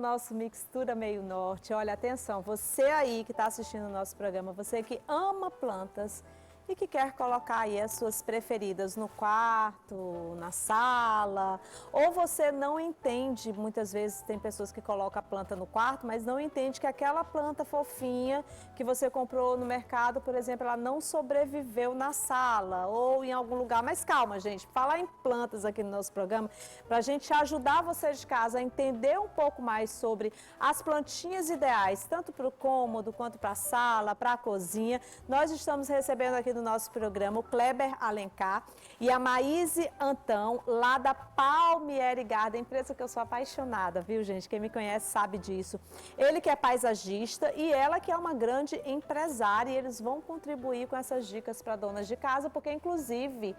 nosso Mixtura Meio Norte. Olha, atenção, você aí que está assistindo o nosso programa, você que ama plantas e que quer colocar aí as suas preferidas no quarto, na sala, ou você não entende, muitas vezes tem pessoas que colocam a planta no quarto, mas não entende que aquela planta fofinha que você comprou no mercado, por exemplo, ela não sobreviveu na sala ou em algum lugar. Mas calma, gente, falar em plantas aqui no nosso programa, para a gente ajudar você de casa a entender um pouco mais sobre as plantinhas ideais, tanto para o cômodo quanto para a sala, para a cozinha, nós estamos recebendo aqui no nosso programa o Kleber Alencar e a Maíse Antão, lá da Palmieri Garden, empresa que eu sou apaixonada, viu, gente? Quem me conhece sabe disso. Ele que é paisagista e ela que é uma grande empresária, e eles vão contribuir com essas dicas para donas de casa, porque inclusive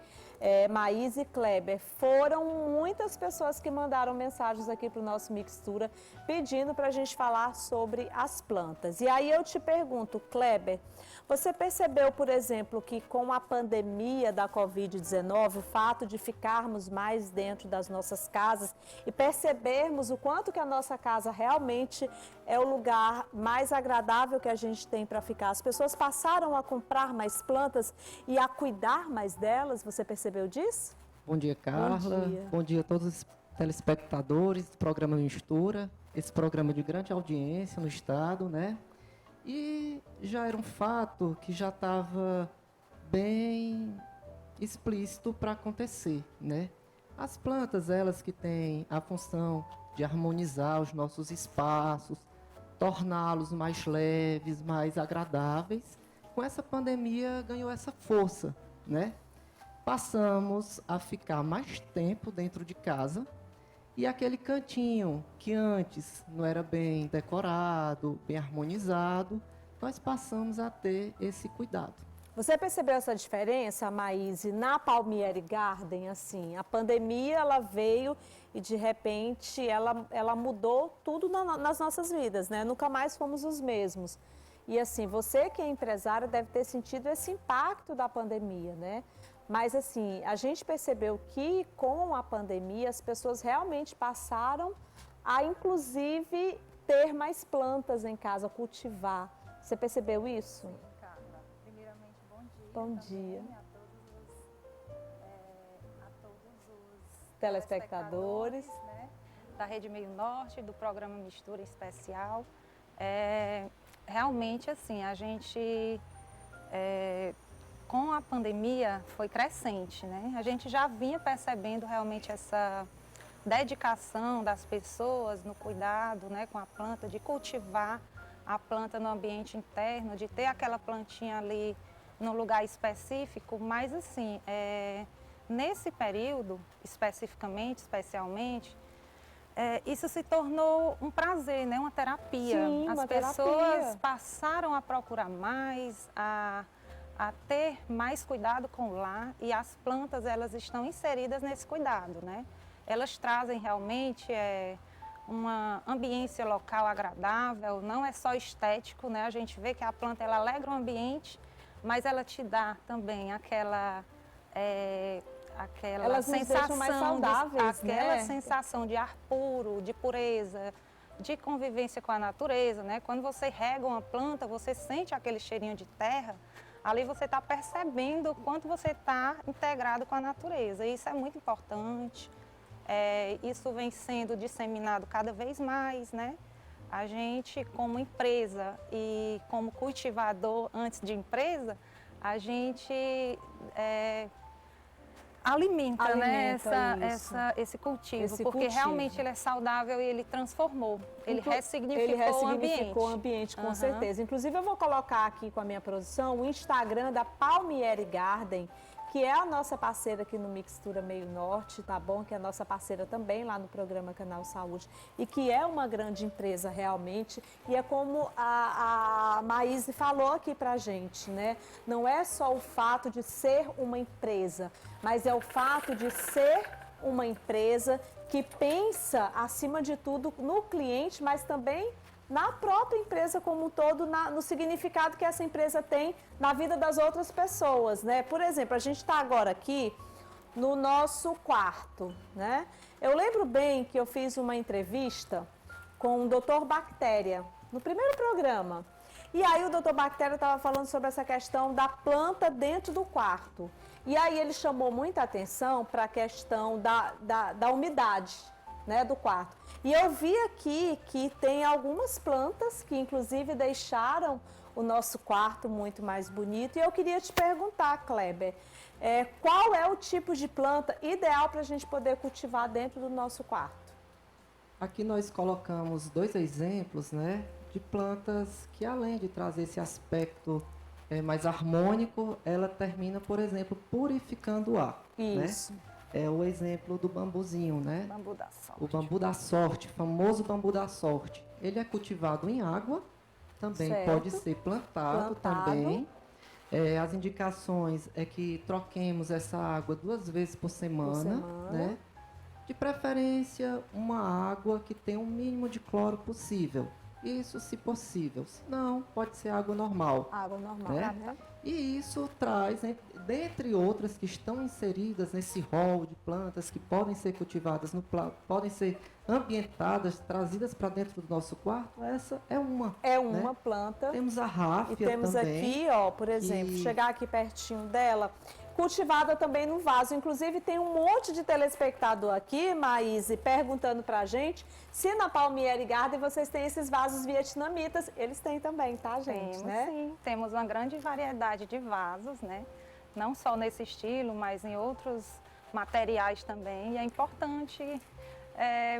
Maíse e Kleber foram muitas pessoas que mandaram mensagens aqui para o nosso Mixtura pedindo para a gente falar sobre as plantas. E aí eu te pergunto, Kleber, você percebeu, por exemplo, que com a pandemia da Covid-19, o fato de ficarmos mais dentro das nossas casas e percebermos o quanto que a nossa casa realmente é o lugar mais agradável que a gente tem para ficar, as pessoas passaram a comprar mais plantas e a cuidar mais delas? Você percebeu disso? Bom dia, Carla. Bom dia. Bom dia a todos os telespectadores do programa Mistura, esse programa de grande audiência no estado, né? E já era um fato que já estava bem explícito para acontecer, né? As plantas, elas que têm a função de harmonizar os nossos espaços, torná-los mais leves, mais agradáveis, com essa pandemia ganhou essa força, né? Passamos a ficar mais tempo dentro de casa e aquele cantinho que antes não era bem decorado, bem harmonizado, nós passamos a ter esse cuidado. Você percebeu essa diferença, Maíse, na Palmieri Garden? Assim, a pandemia ela veio e de repente ela mudou tudo nas nossas vidas, né? Nunca mais fomos os mesmos. E assim, você que é empresária deve ter sentido esse impacto da pandemia, né? Mas assim, a gente percebeu que com a pandemia as pessoas realmente passaram a inclusive ter mais plantas em casa, cultivar. Você percebeu isso? Sim, Carla. Primeiramente, bom dia. Bom dia. A todos os Telespectadores, né, da Rede Meio Norte, do programa Mistura Especial. Realmente, assim, a gente, com a pandemia, foi crescente, né? A gente já vinha percebendo realmente essa dedicação das pessoas no cuidado, né, com a planta, de cultivar a planta no ambiente interno, de ter aquela plantinha ali no lugar específico, mas assim, nesse período, especialmente, isso se tornou um prazer, né? Uma terapia. Sim, As uma pessoas terapia. passaram a procurar mais, a ter mais cuidado com o lar, e as plantas, elas estão inseridas nesse cuidado, né? Elas trazem realmente uma ambiência local agradável, não é só estético, né? A gente vê que a planta ela alegra o ambiente, mas ela te dá também aquela elas nos deixam mais saudáveis, aquela né? sensação de ar puro, de pureza, de convivência com a natureza, né? Quando você rega uma planta, você sente aquele cheirinho de terra, ali você está percebendo o quanto você está integrado com a natureza. E isso é muito importante. Isso vem sendo disseminado cada vez mais, né? A gente, como empresa e como cultivador antes de empresa, a gente alimenta, né, esse cultivo, porque realmente ele é saudável e ele transformou, ele ressignificou o ambiente, com certeza. Inclusive eu vou colocar aqui com a minha produção o Instagram da Palmieri Garden, que é a nossa parceira aqui no Mixtura Meio Norte, tá bom? Que é a nossa parceira também lá no programa Canal Saúde e que é uma grande empresa realmente. E é como a Maíse falou aqui pra gente, né? Não é só o fato de ser uma empresa, mas é o fato de ser uma empresa que pensa, acima de tudo, no cliente, mas também na própria empresa como um todo, no significado que essa empresa tem na vida das outras pessoas, né? Por exemplo, a gente está agora aqui no nosso quarto, né? Eu lembro bem que eu fiz uma entrevista com o Dr. Bactéria, no primeiro programa. E aí o Dr. Bactéria estava falando sobre essa questão da planta dentro do quarto. E aí ele chamou muita atenção para a questão da umidade, né, do quarto. E eu vi aqui que tem algumas plantas que inclusive deixaram o nosso quarto muito mais bonito. E eu queria te perguntar, Kleber, qual é o tipo de planta ideal para a gente poder cultivar dentro do nosso quarto? Aqui nós colocamos 2 exemplos, né, de plantas que, além de trazer esse aspecto mais harmônico, ela termina, por exemplo, purificando o ar. Isso. Né? É o exemplo do bambuzinho, né? Bambu da sorte. O bambu da sorte, famoso bambu da sorte. Ele é cultivado em água, também certo. pode ser plantado. Também. As indicações é que troquemos essa água 2 vezes por semana, né? De preferência, uma água que tenha o mínimo de cloro possível. Isso, se possível. Se não, pode ser água normal. Água normal, né? E isso traz, dentre outras que estão inseridas nesse rol de plantas que podem ser cultivadas, podem ser ambientadas, trazidas para dentro do nosso quarto, essa é uma. É uma planta. Temos a ráfia e temos também. Aqui, ó, por exemplo, chegar aqui pertinho dela, cultivada também no vaso. Inclusive, tem um monte de telespectador aqui, Maíse, perguntando pra gente se na Palmieri Garden vocês têm esses vasos vietnamitas. Eles têm também, tá, gente? Temos, né? sim. Temos uma grande variedade de vasos, né? Não só nesse estilo, mas em outros materiais também. E é importante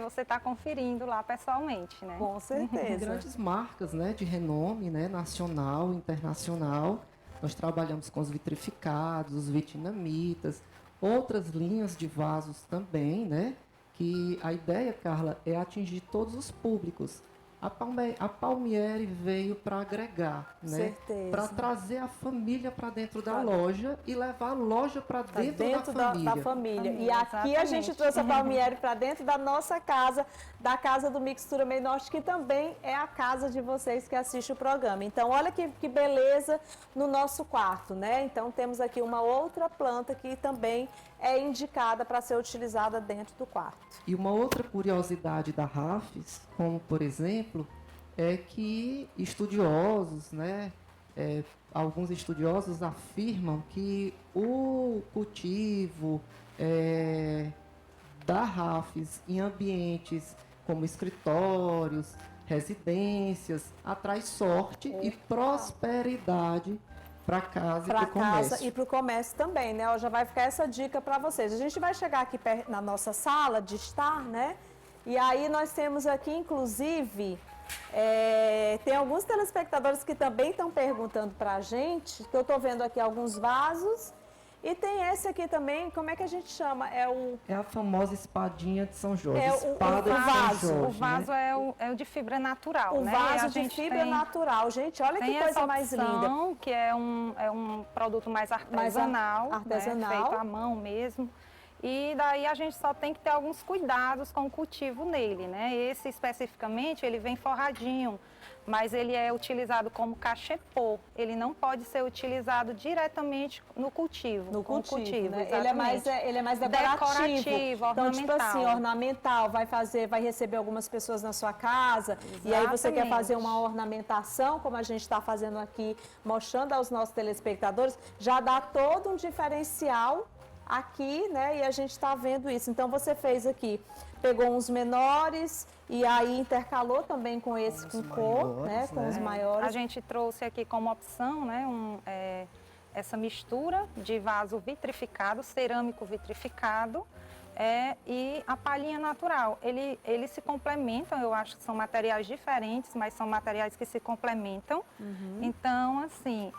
você estar conferindo lá pessoalmente, né? Com certeza. Grandes marcas, né, de renome, né, nacional, internacional. Nós trabalhamos com os vitrificados, os vietnamitas, outras linhas de vasos também, né? Que a ideia, Carla, é atingir todos os públicos. A Palmieri veio para agregar, né? Para trazer a família para dentro da loja e levar a loja para dentro da família. E aqui a gente trouxe a Palmieri para dentro da nossa casa, da casa do Mixtura Meio Norte, que também é a casa de vocês que assistem o programa. Então, olha que beleza no nosso quarto, né? Então, temos aqui uma outra planta que também é indicada para ser utilizada dentro do quarto. E uma outra curiosidade da Rafes, como por exemplo, é que estudiosos, né, alguns estudiosos afirmam que o cultivo da Rafes em ambientes como escritórios, residências, atrai sorte e prosperidade para casa e para o comércio. E para o comércio também, né? Ó, já vai ficar essa dica para vocês. A gente vai chegar aqui na nossa sala de estar, né? E aí nós temos aqui, inclusive, tem alguns telespectadores que também estão perguntando para a gente, que eu estou vendo aqui alguns vasos. E tem esse aqui também, como é que a gente chama? É a famosa espadinha de São Jorge, espada de São Jorge. O vaso, né? é o de fibra natural, né? O vaso de fibra natural. Gente, olha que coisa mais linda. Que é um produto mais artesanal, né? Feito à mão mesmo. E daí a gente só tem que ter alguns cuidados com o cultivo nele, né? Esse especificamente, ele vem forradinho, mas ele é utilizado como cachepô. Ele não pode ser utilizado diretamente no cultivo. No cultivo, né? Ele é mais decorativo, então, tipo assim, ornamental, vai receber algumas pessoas na sua casa. Exatamente. E aí você quer fazer uma ornamentação, como a gente está fazendo aqui, mostrando aos nossos telespectadores, já dá todo um diferencial aqui, né? E a gente está vendo isso. Então, você fez aqui, pegou uns menores e aí intercalou também com esse com cor, né? Com os maiores. A gente trouxe aqui como opção, né? Essa mistura de vaso vitrificado, cerâmico vitrificado, e a palhinha natural. Eles se complementam, eu acho que são materiais diferentes, mas são materiais que se complementam. Uhum. Então, assim,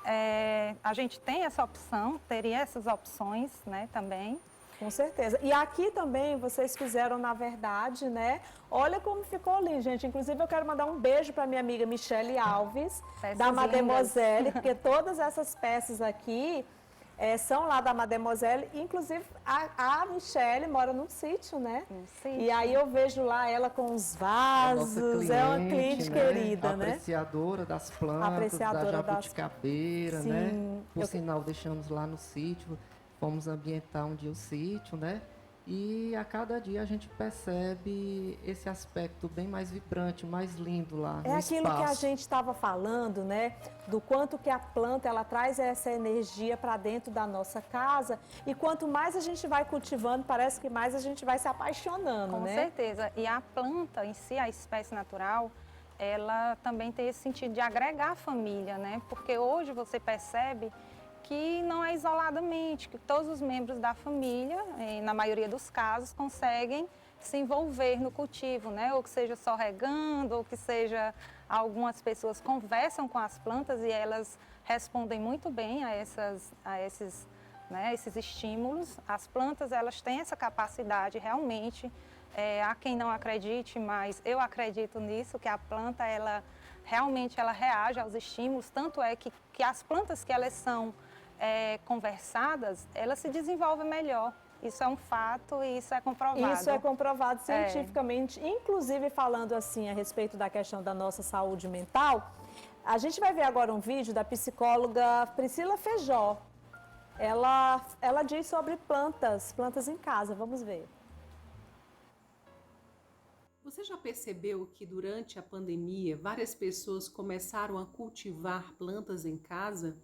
a gente tem essa opção, teria essas opções, né, também. Com certeza. E aqui também vocês fizeram, na verdade, né? Olha como ficou lindo, gente. Inclusive, eu quero mandar um beijo para minha amiga Michele Alves, da Mademoiselle, porque todas essas peças aqui são lá da Mademoiselle. Inclusive, a Michele mora num sítio, né? Sítio. E aí eu vejo lá ela com os vasos. É uma cliente, né? Querida, né? Apreciadora das plantas, da jabuticabeira, né? Por sinal, deixamos lá no sítio. Fomos ambientar um dia o sítio, né? E a cada dia a gente percebe esse aspecto bem mais vibrante, mais lindo lá É no aquilo espaço. que a gente estava falando, né? Do quanto que a planta ela traz essa energia para dentro da nossa casa. E quanto mais a gente vai cultivando, parece que mais a gente vai se apaixonando, Com né? certeza. E a planta em si, a espécie natural, ela também tem esse sentido de agregar a família, né? Porque hoje você percebe que não é isoladamente, que todos os membros da família, na maioria dos casos, conseguem se envolver no cultivo, né? Ou que seja só regando, ou que seja algumas pessoas conversam com as plantas e elas respondem muito bem a esses, né, esses estímulos. As plantas, elas têm essa capacidade realmente, há quem não acredite, mas eu acredito nisso, que a planta, ela realmente ela reage aos estímulos, tanto é que as plantas que elas são conversadas, elas se desenvolvem melhor. Isso é um fato e isso é comprovado. Isso é comprovado cientificamente, inclusive falando assim a respeito da questão da nossa saúde mental. A gente vai ver agora um vídeo da psicóloga Priscila Feijó. Ela diz sobre plantas em casa. Vamos ver. Você já percebeu que durante a pandemia várias pessoas começaram a cultivar plantas em casa?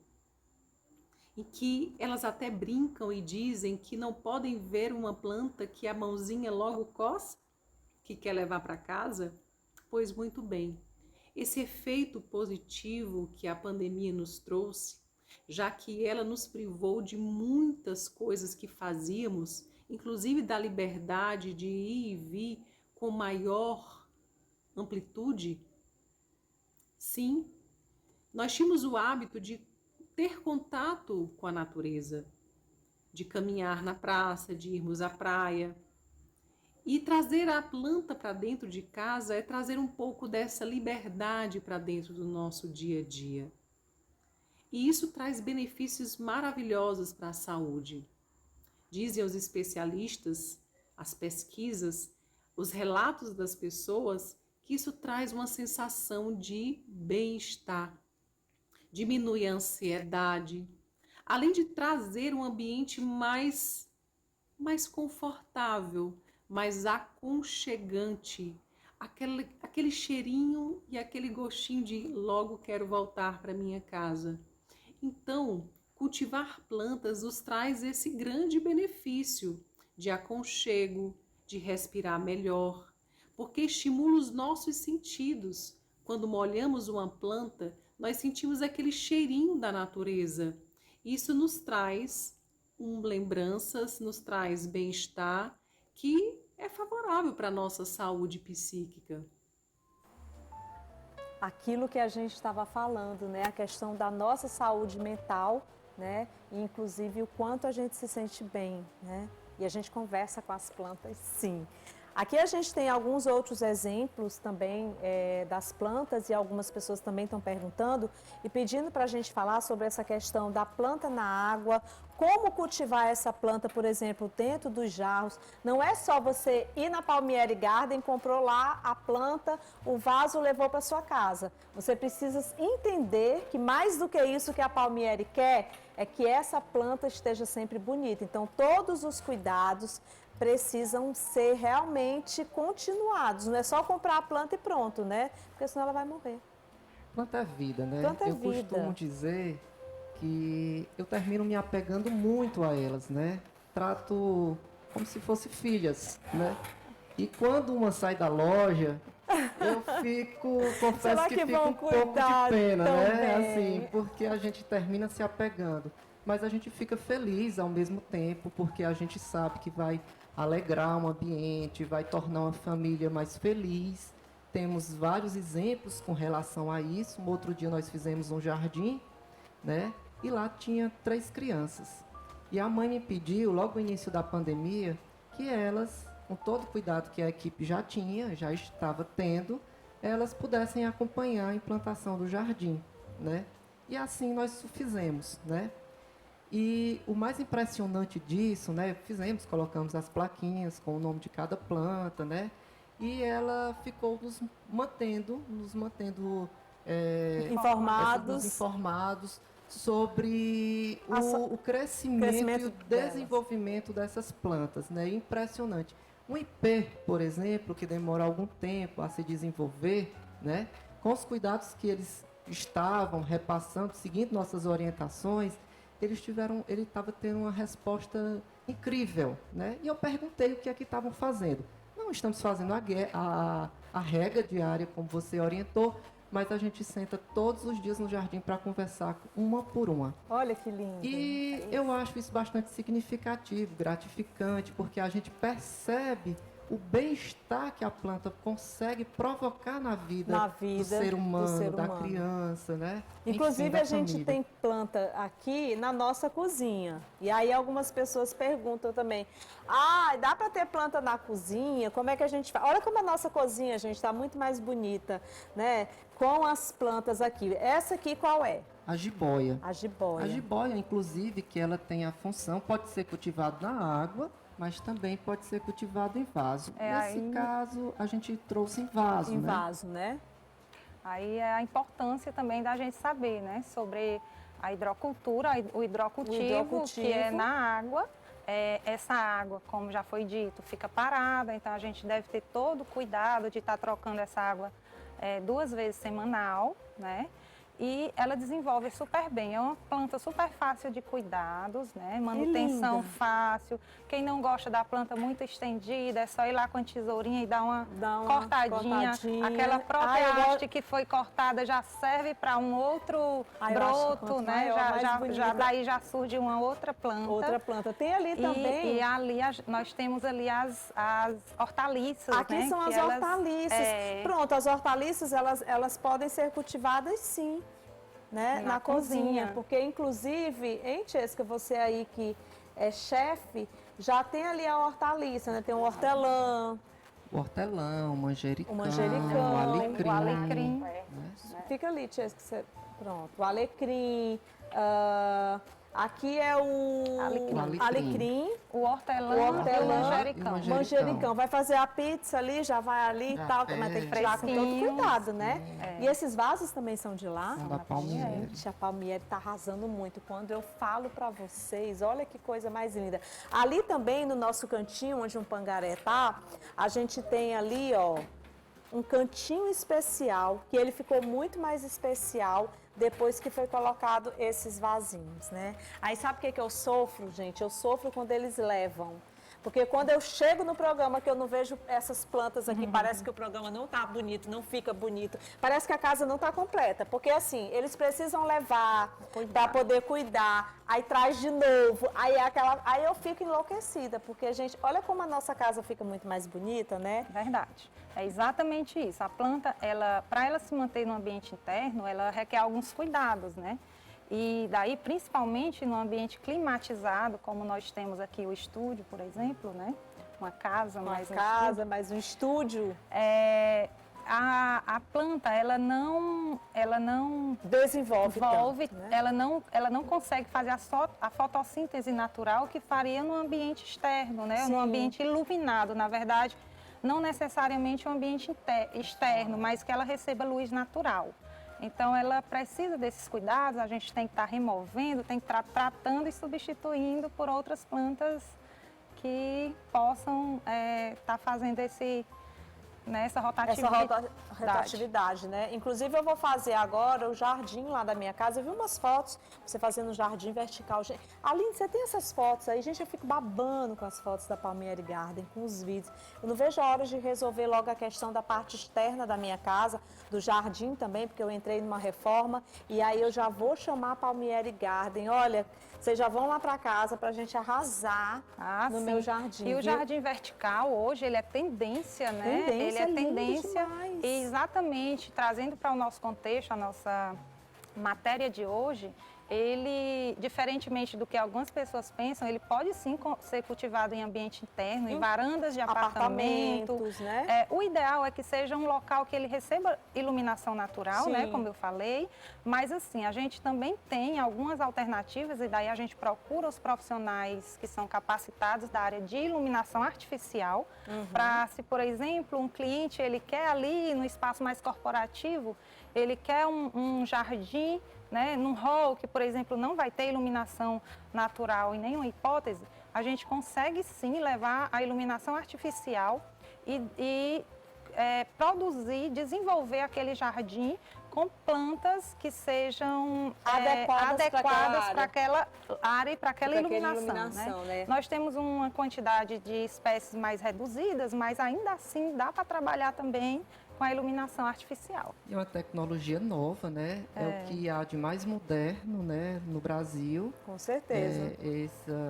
Em que elas até brincam e dizem que não podem ver uma planta que a mãozinha logo coça, que quer levar para casa? Pois muito bem, esse efeito positivo que a pandemia nos trouxe, já que ela nos privou de muitas coisas que fazíamos, inclusive da liberdade de ir e vir com maior amplitude. Sim, nós tínhamos o hábito de ter contato com a natureza, de caminhar na praça, de irmos à praia. E trazer a planta para dentro de casa é trazer um pouco dessa liberdade para dentro do nosso dia a dia. E isso traz benefícios maravilhosos para a saúde. Dizem os especialistas, as pesquisas, os relatos das pessoas, que isso traz uma sensação de bem-estar, diminui a ansiedade, além de trazer um ambiente mais confortável, mais aconchegante, aquele cheirinho e aquele gostinho de logo quero voltar para minha casa. Então, cultivar plantas nos traz esse grande benefício de aconchego, de respirar melhor, porque estimula os nossos sentidos. Quando molhamos uma planta, nós sentimos aquele cheirinho da natureza. Isso nos traz lembranças, nos traz bem-estar, que é favorável para a nossa saúde psíquica. Aquilo que a gente estava falando, né? A questão da nossa saúde mental, né? E, inclusive o quanto a gente se sente bem, né? E a gente conversa com as plantas, sim. Aqui a gente tem alguns outros exemplos também das plantas e algumas pessoas também estão perguntando e pedindo para a gente falar sobre essa questão da planta na água, como cultivar essa planta, por exemplo, dentro dos jarros. Não é só você ir na Palmieri Garden, comprou lá a planta, o vaso levou para sua casa. Você precisa entender que mais do que isso que a Palmieri quer é que essa planta esteja sempre bonita. Então, todos os cuidados precisam ser realmente continuados. Não é só comprar a planta e pronto, né? Porque senão ela vai morrer. Planta é vida, né? Planta é eu vida. costumo dizer que eu termino me apegando muito a elas, né? Trato como se fossem filhas, né? E quando uma sai da loja, eu confesso Será que que fico vão um pouco de cuidar pena, né? também? Assim, porque a gente termina se apegando. Mas a gente fica feliz ao mesmo tempo, porque a gente sabe que vai alegrar um ambiente, vai tornar uma família mais feliz. Temos vários exemplos com relação a isso. Um outro dia nós fizemos um jardim, né? E lá tinha 3 crianças. E a mãe me pediu, logo no início da pandemia, que elas, com todo o cuidado que a equipe já tinha, já estava tendo, elas pudessem acompanhar a implantação do jardim, né? E assim nós fizemos, né? E o mais impressionante disso, né? Colocamos as plaquinhas com o nome de cada planta, né? E ela ficou nos mantendo Informados. informados sobre o crescimento e o delas. desenvolvimento dessas plantas, né? Impressionante. Um ipê, por exemplo, que demora algum tempo a se desenvolver, né? Com os cuidados que eles estavam repassando, seguindo nossas orientações, ele estava tendo uma resposta incrível, né? E eu perguntei o que é que estavam fazendo. Não estamos fazendo a rega diária, como você orientou, mas a gente senta todos os dias no jardim para conversar uma por uma. Olha que lindo. E eu acho isso bastante significativo, gratificante, porque a gente percebe o bem-estar que a planta consegue provocar na vida do ser humano, da criança, né? Inclusive, enfim, da a gente família. tem planta aqui na nossa cozinha. E aí algumas pessoas perguntam também, dá para ter planta na cozinha? Como é que a gente faz? Olha como a nossa cozinha, gente, está muito mais bonita, né? Com as plantas aqui. Essa aqui qual é? A jiboia. A jiboia. A jiboia, inclusive, que ela tem a função, pode ser cultivado na água, mas também pode ser cultivado em vaso. Nesse caso, a gente trouxe em vaso, Em né? vaso, né? Aí é a importância também da gente saber, né, sobre a hidrocultura, o hidrocultivo, que é na água. Essa água, como já foi dito, fica parada, então a gente deve ter todo o cuidado de estar trocando essa água 2 vezes semanal, né? E ela desenvolve super bem. É uma planta super fácil de cuidados, né? Manutenção fácil. Quem não gosta da planta muito estendida, é só ir lá com a tesourinha e dar uma cortadinha. Aquela própria haste que foi cortada já serve para um outro broto, né? Daí já surge uma outra planta. Outra planta. Tem ali também. E ali nós temos ali as hortaliças. Aqui, né, são as hortaliças. Pronto, as hortaliças elas podem ser cultivadas sim. Né? Na cozinha, porque inclusive, hein, Chesca, você aí que é chefe, já tem ali a hortaliça, né? Tem o hortelã. O hortelão, o manjericão, o alecrim. Né? Fica ali, Chesca, pronto. O alecrim, aqui é o alecrim, o hortelã e o manjericão. Vai fazer a pizza ali, já vai ali e tal, mas tem que tirar com todo cuidado, né? E esses vasos também são de lá? São da Palmieri. Gente, a Palmieri está arrasando muito. Quando eu falo para vocês, olha que coisa mais linda. Ali também, no nosso cantinho, onde um pangaré tá, a gente tem ali, ó, um cantinho especial, que ele ficou muito mais especial depois que foi colocado esses vasinhos, né? Aí sabe o que eu sofro, gente? Eu sofro quando eles levam. Porque quando eu chego no programa que eu não vejo essas plantas aqui, parece que o programa não tá bonito, não fica bonito. Parece que a casa não tá completa. Porque assim, eles precisam levar para poder cuidar, aí traz de novo, aí eu fico enlouquecida, porque gente, olha como a nossa casa fica muito mais bonita, né? Verdade. É exatamente isso. A planta, para ela se manter no ambiente interno, ela requer alguns cuidados, né? E daí, principalmente no ambiente climatizado, como nós temos aqui o estúdio, por exemplo, né? Uma casa, mais um estúdio. A planta, ela não desenvolve tanto, né? ela não consegue fazer a fotossíntese natural que faria no ambiente externo, né? No ambiente iluminado, na verdade, não necessariamente um ambiente externo, mas que ela receba luz natural. Então, ela precisa desses cuidados, a gente tem que estar removendo, tem que estar tratando e substituindo por outras plantas que possam estar fazendo essa rotatividade, né? Inclusive, eu vou fazer agora o jardim lá da minha casa. Eu vi umas fotos, você fazendo um jardim vertical. Aline, você tem essas fotos aí? Gente, eu fico babando com as fotos da Palmieri Garden, com os vídeos. Eu não vejo a hora de resolver logo a questão da parte externa da minha casa, do jardim também, porque eu entrei numa reforma. E aí eu já vou chamar a Palmieri Garden. Olha, vocês já vão lá para casa para a gente arrasar no meu jardim. E o jardim vertical, hoje, ele é tendência, né? Ele é tendência e exatamente trazendo para o nosso contexto, a nossa matéria de hoje, ele, diferentemente do que algumas pessoas pensam, ele pode sim ser cultivado em ambiente interno, em varandas de apartamentos, né? O ideal é que seja um local que ele receba iluminação natural, né, como eu falei, mas assim, a gente também tem algumas alternativas e daí a gente procura os profissionais que são capacitados da área de iluminação artificial, para se, por exemplo, um cliente, ele quer ali no espaço mais corporativo, ele quer um jardim né, num hall que, por exemplo, não vai ter iluminação natural em nenhuma hipótese, a gente consegue sim levar a iluminação artificial e produzir, desenvolver aquele jardim com plantas que sejam adequadas para aquela área e para aquela iluminação. Né? Nós temos uma quantidade de espécies mais reduzidas, mas ainda assim dá para trabalhar também com a iluminação artificial. E uma tecnologia nova, né? É o que há de mais moderno, né, no Brasil. Com certeza.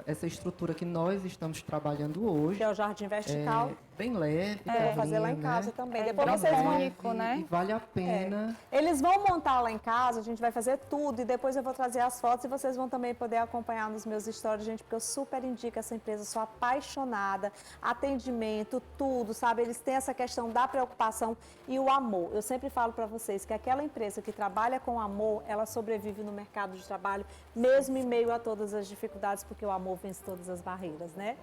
Essa estrutura que nós estamos trabalhando hoje. Que é o jardim vertical. Bem leve. Vou fazer lá em casa também. Depois bem vocês vão... leve, né? E vale a pena. Eles vão montar lá em casa, a gente vai fazer tudo e depois eu vou trazer as fotos e vocês vão também poder acompanhar nos meus stories, gente, porque eu super indico essa empresa, sou apaixonada, atendimento, tudo, sabe? Eles têm essa questão da preocupação e o amor. Eu sempre falo para vocês que aquela empresa que trabalha com amor, ela sobrevive no mercado de trabalho, mesmo em meio a todas as dificuldades, porque o amor vence todas as barreiras, né?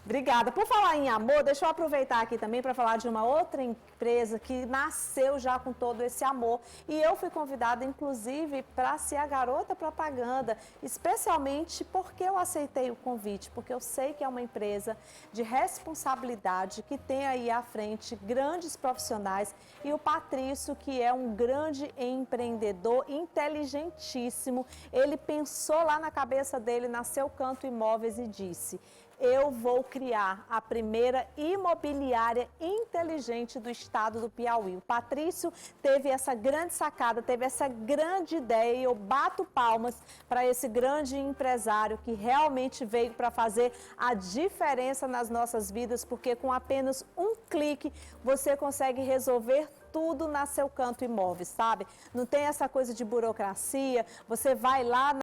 Obrigada. Por falar em amor, deixa eu aproveitar aqui também para falar de uma outra empresa que nasceu já com todo esse amor. E eu fui convidada, inclusive, para ser a garota propaganda, especialmente porque eu aceitei o convite, porque eu sei que é uma empresa de responsabilidade, que tem aí à frente grandes profissionais. E o Patrício, que é um grande empreendedor, inteligentíssimo, ele pensou lá na cabeça dele, nasceu Canto Imóveis e disse: eu vou criar a primeira imobiliária inteligente do estado do Piauí. O Patrício teve essa grande sacada, teve essa grande ideia e eu bato palmas para esse grande empresário que realmente veio para fazer a diferença nas nossas vidas, porque com apenas um clique você consegue resolver tudo na Seu Canto Imóveis, sabe? Não tem essa coisa de burocracia, você vai lá